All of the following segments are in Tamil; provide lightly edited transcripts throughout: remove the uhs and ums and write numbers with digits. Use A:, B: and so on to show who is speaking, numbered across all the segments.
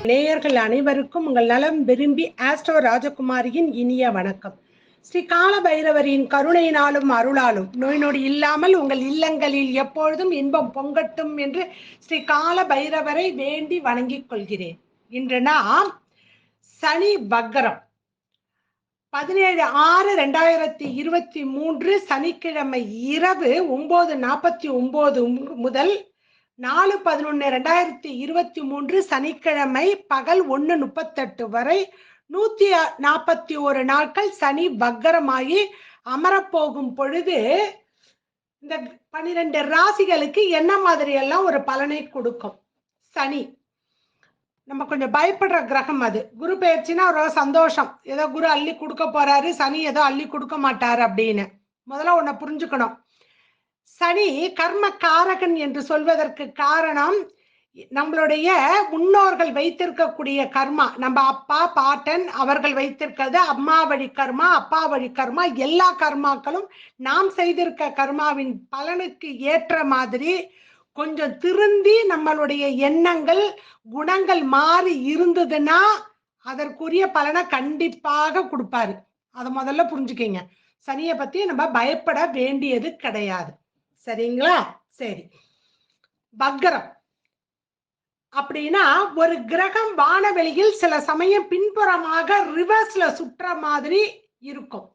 A: நேயர்கள் அனைவருக்கும் உங்கள் நலம் விரும்பி ஆஸ்ட்ரோ ராஜகுமாரியின் இனிய வணக்கம். ஸ்ரீ கால பைரவரின் கருணையினாலும் அருளாலும் நோய் நொடி இல்லாமல் உங்கள் இல்லங்களில் எப்பொழுதும் இன்பம் பொங்கட்டும் என்று ஸ்ரீ கால பைரவரை வேண்டி வணங்கிக் கொள்கிறேன். இன்று நாம் சனி வக்கரம் 17/6/2023 சனிக்கிழமை இரவு 9:49 முதல் 4/11/2023 சனிக்கிழமை பகல் 1:38 வரை 141 நாட்கள் சனி வக்கரமாகி அமரப்போகும் பொழுது இந்த 12 ராசிகளுக்கு என்ன மாதிரி எல்லாம் ஒரு பலனை கொடுக்கும். சனி நம்ம கொஞ்சம் பயப்படுற கிரகம். அது குரு பெயர்ச்சின்னா ஒரு சந்தோஷம், ஏதோ குரு அள்ளி கொடுக்க போறாரு, சனி ஏதோ அள்ளி கொடுக்க மாட்டாரு அப்படின்னு முதல்ல ஒன்ன புரிஞ்சுக்கணும். சனி கர்ம காரகன் என்று சொல்வதற்கு காரணம் நம்மளுடைய முன்னோர்கள் வைத்திருக்கக்கூடிய கர்மா. நம்ம அப்பா பாட்டன் அவர்கள் வைத்திருக்கிறது அம்மா வழி கர்மா, அப்பா வழி கர்மா. எல்லா கர்மாக்களும் நாம் செய்திருக்க கர்மாவின் பலனுக்கு ஏற்ற மாதிரி கொஞ்சம் திருந்தி நம்மளுடைய எண்ணங்கள் குணங்கள் மாறி இருந்ததுன்னா அதற்குரிய பலனை கண்டிப்பாக கொடுப்பாரு. அதை முதல்ல புரிஞ்சுக்கீங்க. சனியை பத்தி நம்ம பயப்பட வேண்டியது கிடையாது. சரிங்களா? சரி. வக்கரம் அப்படின்னா ஒரு கிரகம் வானவெளியில் சில சமயம் பின்புறமாக ரிவர்ஸ்ல சுற்ற மாதிரி இருக்கும்.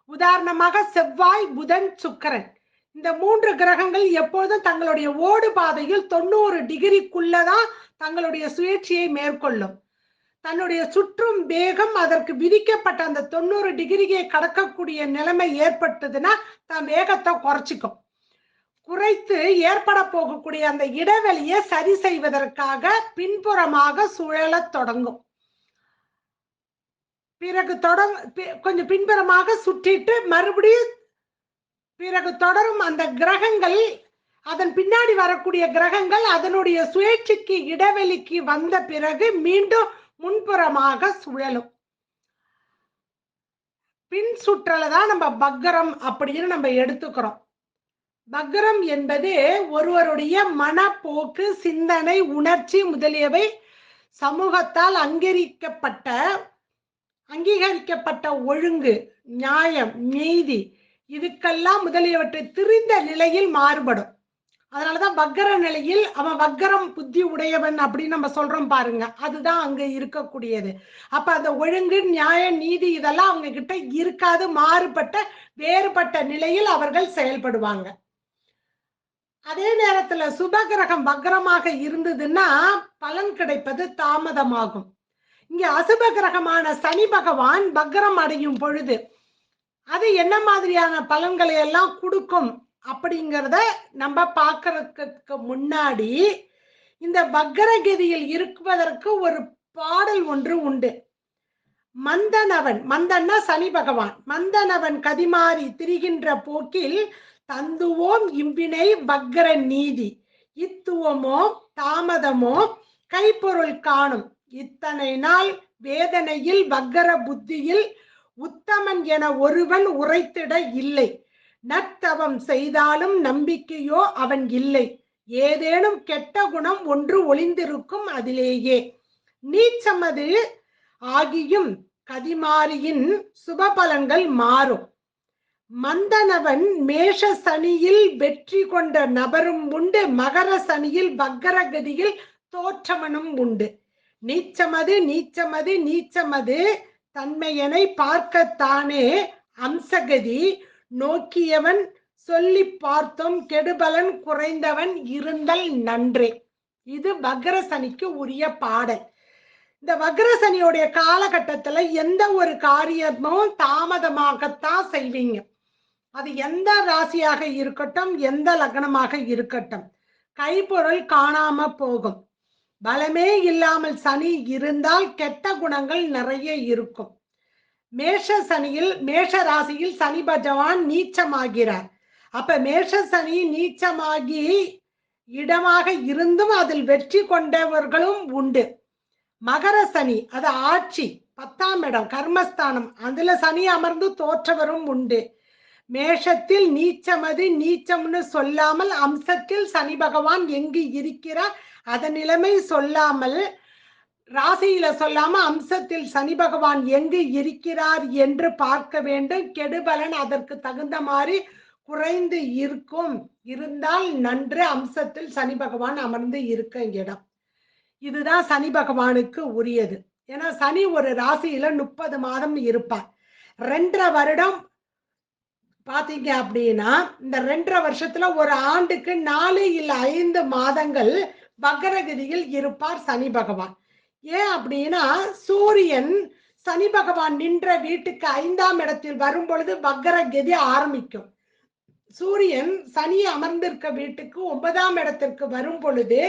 A: உதாரணமாக செவ்வாய், புதன், சுக்கிரன் இந்த 3 கிரகங்கள் எப்போதும் தங்களுடைய ஓடு பாதையில் 90 டிகிரிக்குள்ளதான் தங்களுடைய சுழற்சியை மேற்கொள்ளும். தன்னுடைய சுற்றும் வேகம் அதற்கு விதிக்கப்பட்ட அந்த 90 டிகிரியை கடக்கக்கூடிய நிலைமை ஏற்பட்டதுன்னா தன் வேகத்தை குறைச்சிக்கும். குறைத்து ஏற்பட போகக்கூடிய அந்த இடைவெளியை சரி செய்வதற்காக பின்புறமாக சுழல தொடங்கும். பிறகு கொஞ்சம் பின்புறமாக சுற்றிட்டு மறுபடியும் பிறகு தொடரும். அந்த கிரகங்கள் அதன் பின்னாடி வரக்கூடிய கிரகங்கள் அதனுடைய சுழற்சிக்கு இடைவெளிக்கு வந்த பிறகு மீண்டும் முன்புறமாக சுழலும். பின் சுற்றலதான் நம்ம வக்கரம் அப்படின்னு நம்ம எடுத்துக்கிறோம். வக்கரம் என்பது ஒருவருடைய மனப்போக்கு, சிந்தனை, உணர்ச்சி முதலியவை சமூகத்தால் அங்கீகரிக்கப்பட்ட ஒழுங்கு, நியாயம், நீதி இதுக்கெல்லாம் முதலியவற்றை திரிந்த நிலையில் மாறுபடும். அதனாலதான் வக்கர நிலையில் அவன் வக்கரம் புத்தி உடையவன் அப்படின்னு நம்ம சொல்றோம் பாருங்க. அதுதான் அங்க இருக்கக்கூடியது. அப்ப அந்த ஒழுங்கு, நியாயம், நீதி இதெல்லாம் அவங்க கிட்ட இருக்காது. மாறுபட்ட வேறுபட்ட நிலையில் அவர்கள் செயல்படுவாங்க. அதே நேரத்துல சுபகிரகம் வக்கரமாக இருந்ததுன்னா பலன் கிடைப்பது தாமதமாகும். இங்க அசுப கிரகமான சனி பகவான் வக்கரம் அடையும் பொழுது அது என்ன மாதிரியான பலன்களை எல்லாம் கொடுக்கும் அப்படிங்கிறத நம்ம பார்க்கறதுக்கு முன்னாடி இந்த வக்கரகதியில் இருப்பதற்கு ஒரு பாடல் ஒன்று உண்டு. மந்தன்னா சனி பகவான். மந்தனவன் கதிமாறி திரிகின்ற போக்கில் தந்துவோம் இம்பினை வக்கர நீதி, இத்துவமோ தாமதமோ கைப்பொருள் காணும், இத்தனை நாள் வேதனையில் வக்கர புத்தியில் உத்தமன் என ஒருவன் உரைத்திட இல்லை, நற்தவம் செய்தாலும் நம்பிக்கையோ அவன் இல்லை, ஏதேனும் கெட்ட குணம் ஒன்று ஒளிந்திருக்கும் அதிலேயே, நீச்சமது ஆகியும் கதிமாரியின் சுபபலன்கள் மாறும், மந்தனவன் மேஷ சனியில் வெற்றி கொண்ட நபரும் உண்டு, மகர சனியில் வக்கரகதியில் தோற்றவனும் உண்டு, நீச்சமது தன்மையனை பார்க்கத்தானே அம்சகதி நோக்கியவன் சொல்லி பார்த்தோம், கெடுபலன் குறைந்தவன் இருந்தல் நன்றே. இது வக்கர சனிக்கு உரிய பாடல். இந்த வக்கர சனியோடைய காலகட்டத்துல எந்த ஒரு காரியமும் தாமதமாகத்தான் செய்வீங்க. அது எந்த ராசியாக இருக்கட்டும், எந்த லக்னமாக இருக்கட்டும், கைப்பொருள் காணாம போகும். பலமே இல்லாமல் சனி இருந்தால் கெட்ட குணங்கள் நிறைய இருக்கும். மேஷ ராசியில் சனி பகவான் நீச்சமாகிறார். அப்ப மேஷ சனி நீச்சமாகி இடமாக இருந்தும் அதில் வெற்றி கொண்டவர்களும் உண்டு. மகர சனி அது ஆட்சி 10ஆம் இடம் கர்மஸ்தானம், அதுல சனி அமர்ந்து தோற்றவரும் உண்டு. மேஷத்தில் நீச்சமது நீச்சம்னு சொல்லாமல் அம்சத்தில் சனி பகவான் எங்கு இருக்கிறார் அதன் நிலைமை சொல்லாமல் ராசியில சொல்லாம அம்சத்தில் சனி பகவான் எங்கு இருக்கிறார் என்று பார்க்க வேண்டும். கெடுபலன் அதற்கு தகுந்த மாதிரி குறைந்து இருக்கும். இருந்தால் நன்று. அம்சத்தில் சனி பகவான் அமர்ந்து இருக்க இடம். இதுதான் சனி பகவானுக்கு உரியது. ஏன்னா சனி ஒரு ராசியில 30 மாதம் இருப்பார். 2.5 வருடம் பாத்தீங்க அப்படின்னா இந்த 2.5 வருஷத்துல ஒரு ஆண்டுக்கு 4 இல்ல 5 மாதங்கள் வக்கரகதியில் இருப்பார் சனி பகவான். ஏன் அப்படின்னா சூரியன் சனி பகவான் நின்ற வீட்டுக்கு 5ஆம் இடத்தில் வரும் பொழுது வக்கரகதி ஆரம்பிக்கும். சூரியன் சனி அமர்ந்திருக்க வீட்டுக்கு 9ஆம் இடத்திற்கு வரும் பொழுது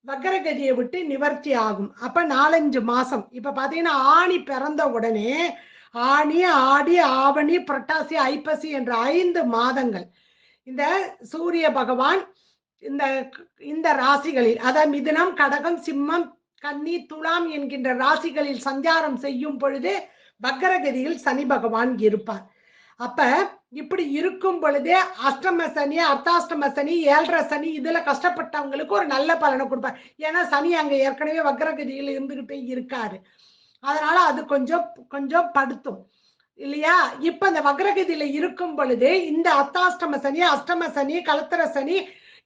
A: வக்கரகதியை விட்டு நிவர்த்தி ஆகும். அப்ப 4-5 மாசம். இப்ப பாத்தீங்கன்னா ஆணி பிறந்த உடனே ஆணி, ஆடி, ஆவணி, புரட்டாசி, ஐப்பசி என்ற 5 மாதங்கள் இந்த சூரிய பகவான் இந்த ராசிகளில் அதாவது மிதுனம், கடகம், சிம்மம், கன்னி, துலாம் என்கின்ற ராசிகளில் சஞ்சாரம் செய்யும் பொழுது வக்கரகதியில் சனி பகவான் இருப்பார். அப்ப இப்படி இருக்கும் பொழுதே அஷ்டம சனி, அர்த்தாஷ்டம சனி, 7.5 சனி இதுல கஷ்டப்பட்டவங்களுக்கு ஒரு நல்ல பலனை கொடுப்பார். ஏன்னா சனி அங்க ஏற்கனவே வக்கரகதியில் இருந்துகிட்டே இருக்காரு. அதனால அது கொஞ்சம் படுத்தும் இல்லையா? இப்ப இந்த வக்ரகதியில இருக்கும் பொழுது இந்த அர்த்தாஷ்டம சனி, அஷ்டம சனி, கலத்திர சனி,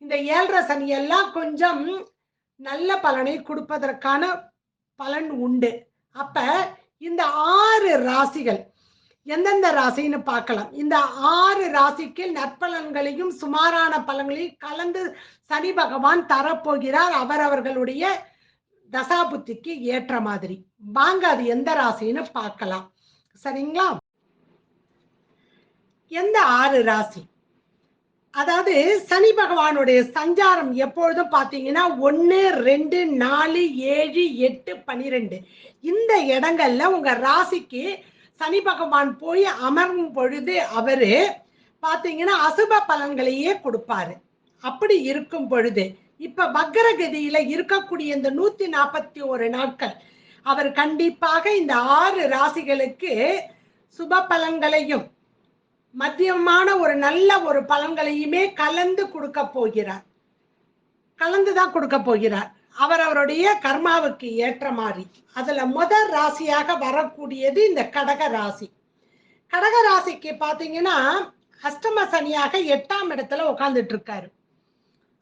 A: இந்த 7.5 சனி எல்லாம் கொஞ்சம் நல்ல பலனை கொடுப்பதற்கான பலன் உண்டு. அப்ப இந்த 6 ராசிகள் எந்தெந்த ராசின்னு பார்க்கலாம். இந்த 6 ராசிக்கு நற்பலன்களையும் சுமாரான பலன்களையும் கலந்து சனி பகவான் தரப்போகிறார் அவரவர்களுடைய தசாபுத்திக்கு ஏற்ற மாதிரி. வாங்க அது எந்த ராசின்னு பார்க்கலாம். சரிங்களா? எந்த 6 ராசி? அதாவது சனி பகவானுடைய சஞ்சாரம் எப்பொழுதும் பாத்தீங்கன்னா 1, 2, 4, 7, 8, 12 இந்த இடங்கள்ல உங்க ராசிக்கு சனி பகவான் போய் அமரும் பொழுது அவரு பாத்தீங்கன்னா அசுப பலன்களையே கொடுப்பாரு. அப்படி இருக்கும் பொழுது இப்ப வக்கரகதியில இருக்கக்கூடிய இந்த 141 நாட்கள் அவர் கண்டிப்பாக இந்த 6 ராசிகளுக்கு சுப பலன்களையும் மத்தியமான ஒரு நல்ல ஒரு பலன்களையுமே கலந்து கொடுக்க போகிறார். கலந்துதான் கொடுக்க போகிறார் அவரவருடைய கர்மாவுக்கு ஏற்ற மாதிரி. அதுல முதல் ராசியாக வரக்கூடியது இந்த கடக ராசி. கடக ராசிக்கு பாத்தீங்கன்னா அஷ்டம சனியாக 8ஆம் இடத்துல உட்கார்ந்துட்டு இருக்காரு.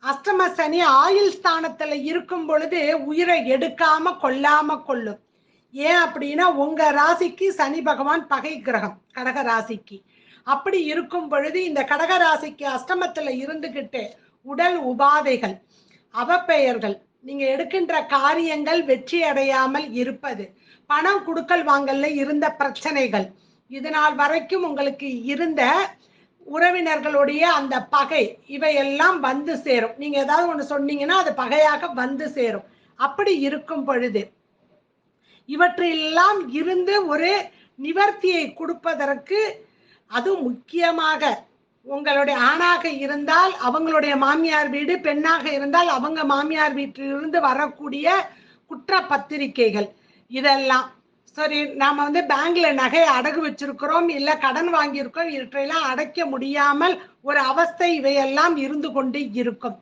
A: அஷ்டம சனி ஆயுள் ஸ்தானத்துல இருக்கும் பொழுது உயிரை எடுக்காம கொல்லாம கொள்ளும். ஏன் அப்படின்னா உங்க ராசிக்கு சனி பகவான் பகை கிரகம் கடக ராசிக்கு. அப்படி இருக்கும் பொழுது இந்த கடக ராசிக்கு அஷ்டமத்துல இருந்துகிட்டு உடல் உபாதைகள், அவப்பெயர்கள், நீங்க எடுக்கின்ற காரியங்கள் வெற்றி அடையாமல் இருப்பது, பணம் கொடுக்கல் வாங்கல்ல இருந்த பிரச்சனைகள், இதனால் வரைக்கும் உங்களுக்கு இருந்த உறவினர்களுடைய அந்த பகை இவையெல்லாம் வந்து சேரும். நீங்க ஏதாவது ஒண்ணு சொன்னீங்கன்னா அது பகையாக வந்து சேரும். அப்படி இருக்கும் பொழுது இவற்றெல்லாம் இருந்து ஒரு நிவர்த்தியை கொடுப்பதற்கு, அது முக்கியமாக உங்களுடைய ஆணாக இருந்தால் அவங்களுடைய மாமியார் வீடு, பெண்ணாக இருந்தால் அவங்க மாமியார் வீட்டிலிருந்து வரக்கூடிய குற்றப்பத்திரிகைகள் இதெல்லாம் சரி. நாம பேங்க்ல நகை அடகு வச்சிருக்கிறோம், இல்ல கடன் வாங்கியிருக்கோம், இவற்றையெல்லாம் அடைக்க முடியாமல் ஒரு அவஸ்தை இவையெல்லாம் இருந்து கொண்டு இருக்கும்.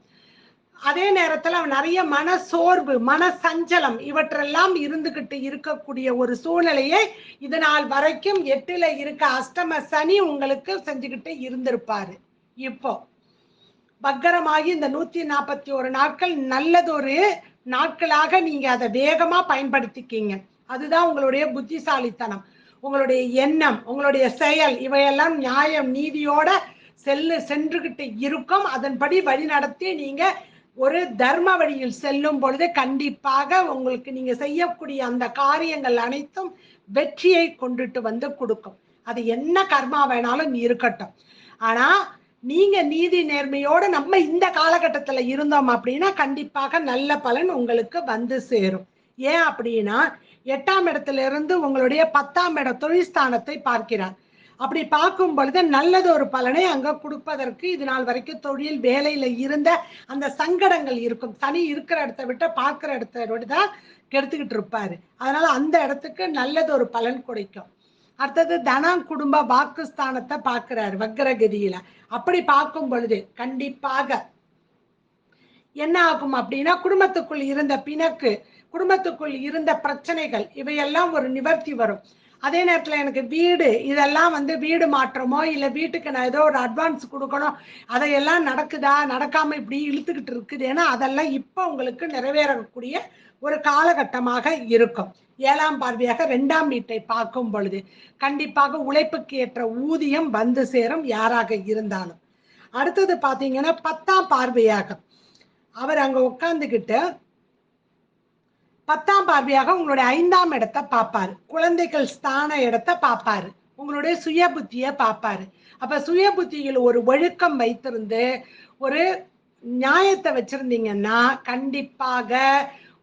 A: அதே நேரத்துல நிறைய மன சோர்வு, மன சஞ்சலம் இவற்றெல்லாம் இருந்துகிட்டு இருக்கக்கூடிய ஒரு சூழ்நிலையை இதனால் வரைக்கும் 8ல இருக்க அஷ்டம சனி உங்களுக்கு செஞ்சுக்கிட்டு இருந்திருப்பாரு. இப்போ வக்கரமாகி இந்த 141 நாட்கள் நல்லதொரு நாட்களாக நீங்க அதை வேகமா பயன்படுத்திக்கீங்க. அதுதான் உங்களுடைய புத்திசாலித்தனம், உங்களுடைய எண்ணம், உங்களுடைய செயல் இவையெல்லாம் நியாயம் நீதியோட சென்றுகிட்டு இருக்கும். அதன்படி வழி நடத்தி நீங்க ஒரு தர்ம வழியில் செல்லும் பொழுது கண்டிப்பாக உங்களுக்கு நீங்க செய்யக்கூடிய அந்த காரியங்கள் அனைத்தும் வெற்றியை கொண்டுட்டு வந்து கொடுக்கும். அது என்ன கர்மா வேணாலும் இருக்கட்டும். ஆனா நீங்க நீதி நேர்மையோட நம்ம இந்த காலகட்டத்துல இருந்தோம் அப்படின்னா கண்டிப்பாக நல்ல பலன் உங்களுக்கு வந்து சேரும். ஏன் அப்படின்னா 8ஆம் இடத்துல இருந்து உங்களுடைய 10ஆம் இட தொழில் ஸ்தானத்தை பார்க்கிறார். அப்படி பார்க்கும் பொழுது நல்லது ஒரு பலனை அங்க கொடுப்பதற்கு இது நாள் வரைக்கும் தொழில் வேலையில இருந்த அந்த சங்கடங்கள் இருக்கும். சனி இருக்கிற இடத்த விட்டு பார்க்கிற இடத்த விட தான் கெடுத்துக்கிட்டு இருப்பாரு. அதனால அந்த இடத்துக்கு நல்லது ஒரு பலன் கிடைக்கும். அடுத்தது தனம் குடும்ப வாக்குஸ்தானத்தை பார்க்கிறாரு வக்ரகதியில. அப்படி பார்க்கும் பொழுது கண்டிப்பாக என்ன ஆகும் அப்படின்னா, குடும்பத்துக்குள் இருந்த பிணக்கு, குடும்பத்துக்குள் இருந்த பிரச்சனைகள் இவையெல்லாம் ஒரு நிவர்த்தி வரும். அதே நேரத்தில் எனக்கு வீடு, இதெல்லாம் வீடு மாற்றமோ இல்லை வீட்டுக்கு நான் ஏதோ ஒரு அட்வான்ஸ் கொடுக்கணும், அதையெல்லாம் நடக்குதா நடக்காம இப்படி இழுத்துக்கிட்டு இருக்குது. ஏன்னா அதெல்லாம் இப்போ உங்களுக்கு நிறைவேறக்கூடிய ஒரு காலகட்டமாக இருக்கும். 7ஆம் பார்வையாக 2ஆம் வீட்டை பார்க்கும் பொழுது கண்டிப்பாக உழைப்புக்கு ஏற்ற ஊதியம் வந்து சேரும் யாராக இருந்தாலும். அடுத்தது பார்த்தீங்கன்னா 10ஆம் பார்வையாக அவர் அங்க உட்கார்ந்துகிட்டு 10ஆம் பார்வையாக உங்களுடைய 5ஆம் இடத்தை பார்ப்பாரு. குழந்தைகள் ஸ்தான இடத்தை பார்ப்பாரு. உங்களுடைய சுய புத்தியை பார்ப்பாரு. அப்ப சுய புத்தியில் ஒரு ஒழுக்கம் வைத்திருந்து ஒரு நியாயத்தை வச்சிருந்தீங்கன்னா கண்டிப்பாக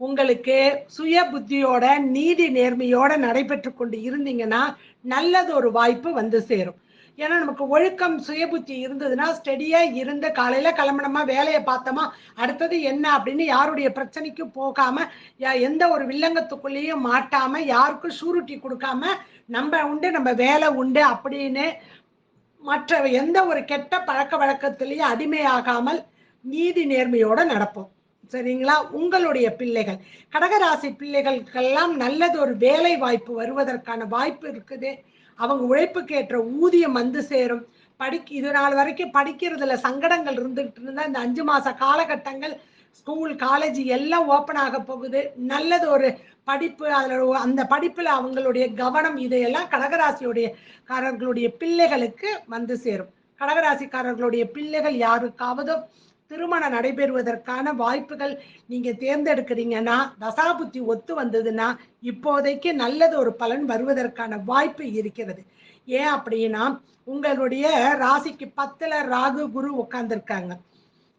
A: உங்களுக்கு சுய புத்தியோட நீதி நேர்மையோட நடைபெற்று கொண்டு இருந்தீங்கன்னா நல்லது ஒரு வாய்ப்பு வந்து சேரும். ஏன்னா நமக்கு ஒழுக்கம் சுய புத்தி இருந்ததுன்னா ஸ்டெடியா இருந்து காலையில கிளம்பணுமா, வேலையை பார்த்தோமா, அடுத்தது என்ன அப்படின்னு யாருடைய பிரச்சனைக்கும் போகாம, எந்த ஒரு வில்லங்கத்துக்குள்ளேயும் மாட்டாம, யாருக்கும் ஷூரிட்டி கொடுக்காம நம்ம உண்டு நம்ம வேலை உண்டு அப்படின்னு மற்ற எந்த ஒரு கெட்ட பழக்க வழக்கத்திலேயே அடிமையாகாமல் நீதி நேர்மையோட நடப்போம். சரிங்களா? உங்களுடைய பிள்ளைகள், கடகராசி பிள்ளைகளுக்கெல்லாம் நல்லது ஒரு வேலை வாய்ப்பு வருவதற்கான வாய்ப்பு இருக்குது. அவங்க உழைப்புக்கு ஏற்ற ஊதியம் வந்து சேரும். இது நாள் வரைக்கும் படிக்கிறதுல சங்கடங்கள் இருந்துகிட்டு இருந்தா இந்த 5 மாச காலகட்டங்கள் ஸ்கூல் காலேஜ் எல்லாம் ஓப்பன் ஆக போகுது. நல்லது ஒரு படிப்பு, அதில் அந்த படிப்புல அவங்களுடைய கவனம் இதையெல்லாம் கடகராசியுடைய பிள்ளைகளுக்கு வந்து சேரும். கடகராசிக்காரர்களுடைய பிள்ளைகள் யாருக்காவது திருமணம் நடைபெறுவதற்கான வாய்ப்புகள் நீங்க தேர்ந்தெடுக்கிறீங்கன்னா, தசாபுத்தி ஒத்து வந்ததுன்னா இப்போதைக்கு நல்லது ஒரு பலன் வருவதற்கான வாய்ப்பு இருக்கிறது. ஏன் அப்படின்னா உங்களுடைய ராசிக்கு 10ல ராகு குரு உட்கார்ந்துருக்காங்க.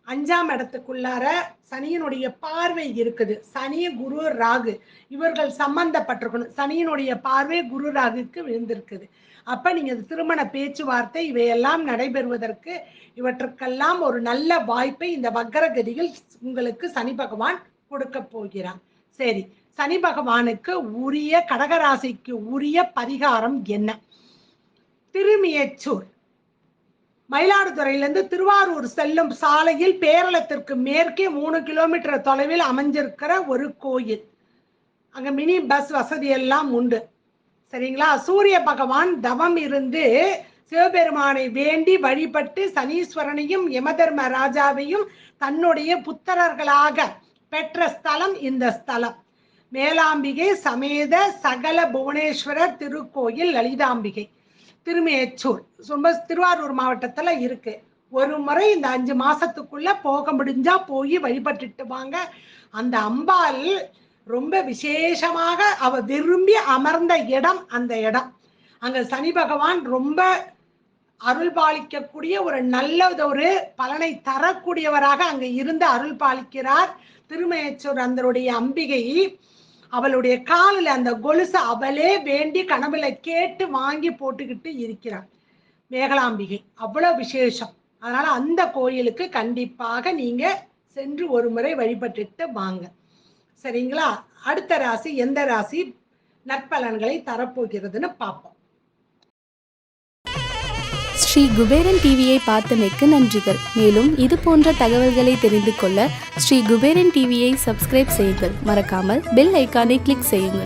A: 5ஆம் இடத்துக்குள்ளார சனியினுடைய பார்வை இருக்குது. சனி குரு ராகு இவர்கள் சம்பந்தப்பட்டிருக்கணும். சனியினுடைய பார்வை குரு ராகுக்கு விழுந்திருக்குது. அப்ப நீங்க திருமண பேச்சுவார்த்தை இவையெல்லாம் நடைபெறுவதற்கு இவற்றுக்கெல்லாம் ஒரு நல்ல வாய்ப்பை இந்த வக்ரகதியில் உங்களுக்கு சனி பகவான் கொடுக்க போகிறார். சரி, சனி பகவானுக்கு உரிய கடகராசிக்கு உரிய பரிகாரம் என்ன? திருமியச்சூர், மயிலாடுதுறையிலிருந்து திருவாரூர் செல்லும் சாலையில் பேரளத்திற்கு மேற்கே 3 கிலோமீட்டர் தொலைவில் அமைஞ்சிருக்கிற ஒரு கோயில். அங்க மினி பஸ் வசதி எல்லாம் உண்டு. சரிங்களா? சூரிய பகவான் தவம் இருந்து சிவபெருமானை வேண்டி வழிபட்டு சனீஸ்வரனையும் யமதர்ம ராஜாவையும் தன்னுடைய புத்திரர்களாக பெற்ற ஸ்தலம் இந்த ஸ்தலம். மேலாம்பிகை சமேத சகல புவனேஸ்வரர் திருக்கோயில் லலிதாம்பிகை, திருமேச்சூர், திருவாரூர் மாவட்டத்துல இருக்கு. ஒரு முறை இந்த 5 மாசத்துக்குள்ள போக முடிஞ்சா போய் வழிபட்டுட்டு வாங்க. அந்த அம்பாள் ரொம்ப விசேஷமாக அவ விரும்பி அமர்ந்த இடம் அந்த இடம். அங்க சனி பகவான் ரொம்ப அருள் பாலிக்கக்கூடிய ஒரு நல்ல ஒரு பலனை தரக்கூடியவராக அங்க இருந்து அருள் பாலிக்கிறார். திருமேச்சூர் அந்தருடைய அம்பிகை அவளுடைய காலில் அந்த கொலுசு அவளே வேண்டி கனவுல கேட்டு வாங்கி போட்டுக்கிட்டு இருக்கிறார். மேகலாம்பிகை அவ்வளவு விசேஷம். அதனால அந்த கோயிலுக்கு கண்டிப்பாக நீங்க சென்று ஒரு முறை வழிபட்டுட்டு வாங்க. சரிங்களா? அடுத்த ராசி எந்த ராசி நற்பலன்களை தரப்போகிறதுன்னு பார்ப்போம்.
B: ஸ்ரீ குபேரன் டிவியை பார்த்தமைக்கு நன்றிகள். மேலும் இது போன்ற தகவல்களை தெரிந்து கொள்ள ஸ்ரீ குபேரன் டிவியை சப்ஸ்கிரைப் செய்யுங்கள். மறக்காமல் பெல் ஐக்கானை கிளிக் செய்யுங்கள்.